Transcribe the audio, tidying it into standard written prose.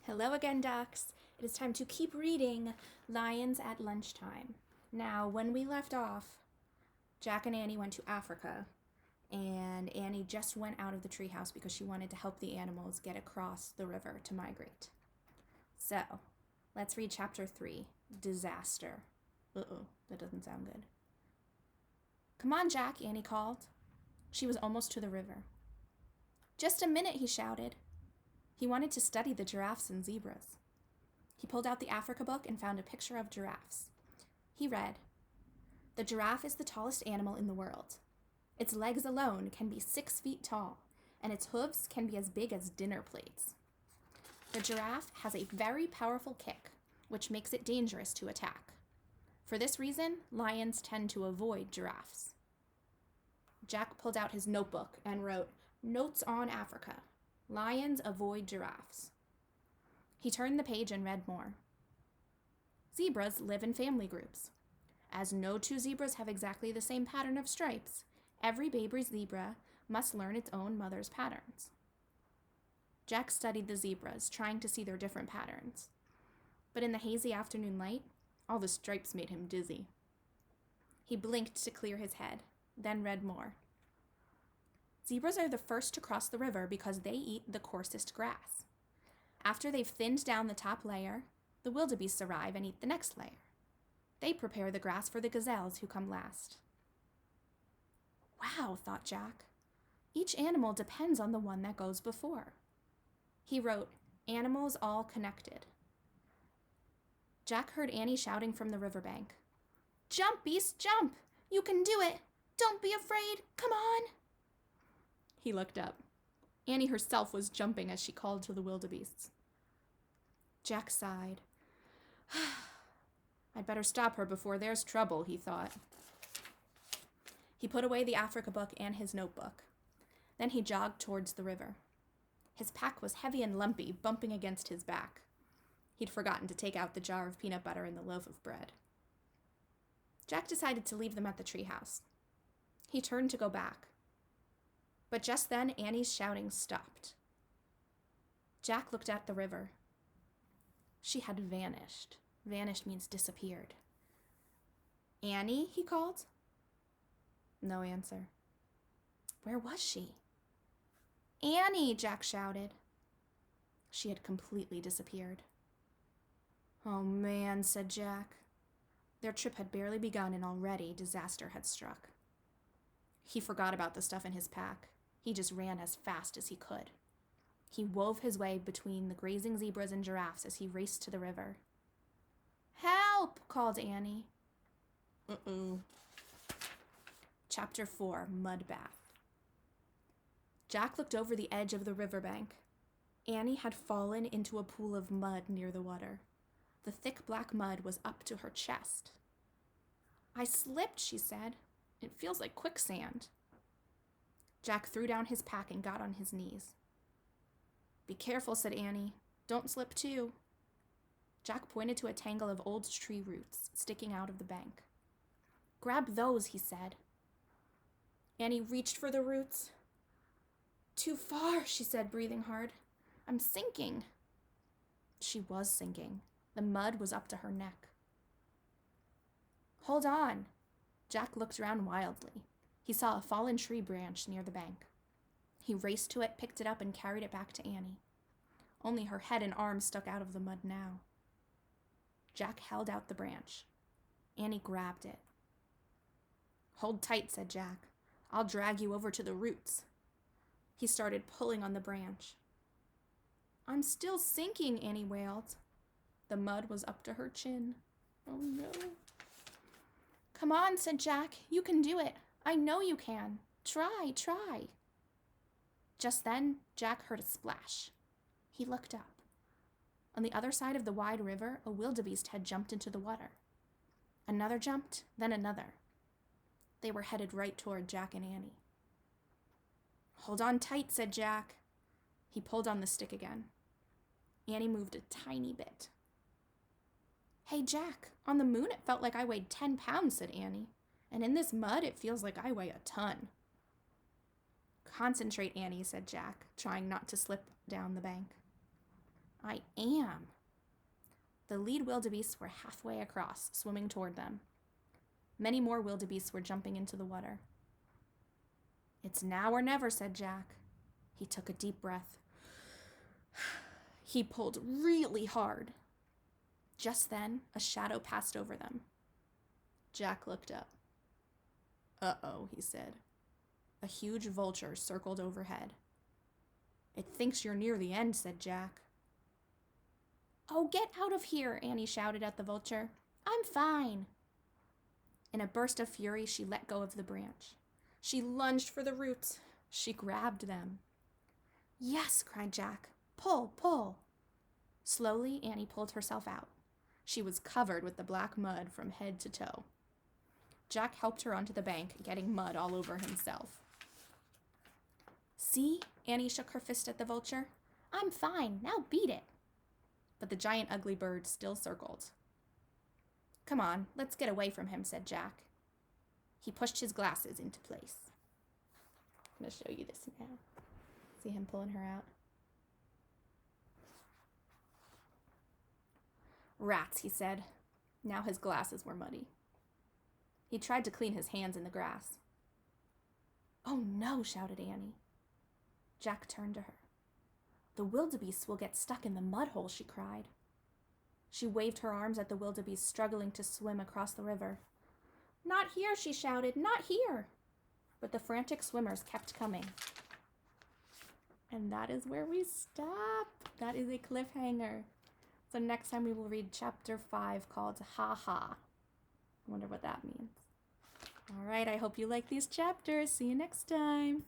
Hello again, ducks. It is time to keep reading Lions at Lunchtime. Now, when we left off, Jack and Annie went to Africa, and Annie just went out of the treehouse because she wanted to help the animals get across the river to migrate. So, let's read chapter 3, Disaster. Uh-oh, that doesn't sound good. Come on, Jack, Annie called. She was almost to the river. Just a minute, he shouted. He wanted to study the giraffes and zebras. He pulled out the Africa book and found a picture of giraffes. He read, "The giraffe is the tallest animal in the world. Its legs alone can be 6 feet tall, and its hooves can be as big as dinner plates. The giraffe has a very powerful kick, which makes it dangerous to attack. For this reason, lions tend to avoid giraffes." Jack pulled out his notebook and wrote, "Notes on Africa. Lions avoid giraffes." He turned the page and read more. Zebras live in family groups. As no two zebras have exactly the same pattern of stripes, every baby zebra must learn its own mother's patterns. Jack studied the zebras, trying to see their different patterns. But in the hazy afternoon light, all the stripes made him dizzy. He blinked to clear his head, then read more. Zebras are the first to cross the river because they eat the coarsest grass. After they've thinned down the top layer, the wildebeests arrive and eat the next layer. They prepare the grass for the gazelles who come last. Wow, thought Jack. Each animal depends on the one that goes before. He wrote, "Animals all connected." Jack heard Annie shouting from the riverbank. "Jump, beast, jump! You can do it! Don't be afraid! Come on!" He looked up. Annie herself was jumping as she called to the wildebeests. Jack sighed. "I'd better stop her before there's trouble," he thought. He put away the Africa book and his notebook. Then he jogged towards the river. His pack was heavy and lumpy, bumping against his back. He'd forgotten to take out the jar of peanut butter and the loaf of bread. Jack decided to leave them at the treehouse. He turned to go back. But just then, Annie's shouting stopped. Jack looked at the river. She had vanished. Vanished means disappeared. "Annie?" he called. No answer. Where was she? "Annie!" Jack shouted. She had completely disappeared. "Oh man," said Jack. Their trip had barely begun and already disaster had struck. He forgot about the stuff in his pack. He just ran as fast as he could. He wove his way between the grazing zebras and giraffes as he raced to the river. "Help!" called Annie. Uh-oh. Chapter 4, Mud Bath. Jack looked over the edge of the riverbank. Annie had fallen into a pool of mud near the water. The thick black mud was up to her chest. "I slipped," she said. "It feels like quicksand." Jack threw down his pack and got on his knees. "Be careful," said Annie. "Don't slip too." Jack pointed to a tangle of old tree roots sticking out of the bank. "Grab those," he said. Annie reached for the roots. "Too far," she said, breathing hard. "I'm sinking." She was sinking. The mud was up to her neck. "Hold on." Jack looked around wildly. He saw a fallen tree branch near the bank. He raced to it, picked it up, and carried it back to Annie. Only her head and arms stuck out of the mud now. Jack held out the branch. Annie grabbed it. "Hold tight," said Jack. "I'll drag you over to the roots." He started pulling on the branch. "I'm still sinking," Annie wailed. The mud was up to her chin. "Oh no." "Come on," said Jack. "You can do it. I know you can. Try, try." Just then, Jack heard a splash. He looked up. On the other side of the wide river, a wildebeest had jumped into the water. Another jumped, then another. They were headed right toward Jack and Annie. "Hold on tight," said Jack. He pulled on the stick again. Annie moved a tiny bit. "Hey, Jack, on the moon it felt like I weighed 10 pounds, said Annie. "And in this mud it feels like I weigh a ton." "Concentrate, Annie," said Jack, trying not to slip down the bank. I am. The lead wildebeests were halfway across, swimming toward them. Many more wildebeests were jumping into the water. It's now or never, said Jack. He took a deep breath. He pulled really hard. Just then, a shadow passed over them. Jack looked up. Uh-oh, he said. A huge vulture circled overhead. It thinks you're near the end, said Jack. Oh, get out of here, Annie shouted at the vulture. I'm fine. In a burst of fury, she let go of the branch. She lunged for the roots. She grabbed them. Yes, cried Jack. Pull, pull. Slowly, Annie pulled herself out. She was covered with the black mud from head to toe. Jack helped her onto the bank, getting mud all over himself. See? Annie shook her fist at the vulture. I'm fine. Now beat it. But the giant ugly bird still circled. Come on, let's get away from him, said Jack. He pushed his glasses into place. I'm going to show you this now. See him pulling her out? Rats, he said. Now his glasses were muddy. He tried to clean his hands in the grass. Oh no, shouted Annie. Jack turned to her. The wildebeests will get stuck in the mud hole, she cried. She waved her arms at the wildebeest struggling to swim across the river. Not here, she shouted, not here. But the frantic swimmers kept coming. And that is where we stop. That is a cliffhanger. So next time we will read chapter 5 called Ha Ha. I wonder what that means. All right, I hope you like these chapters. See you next time.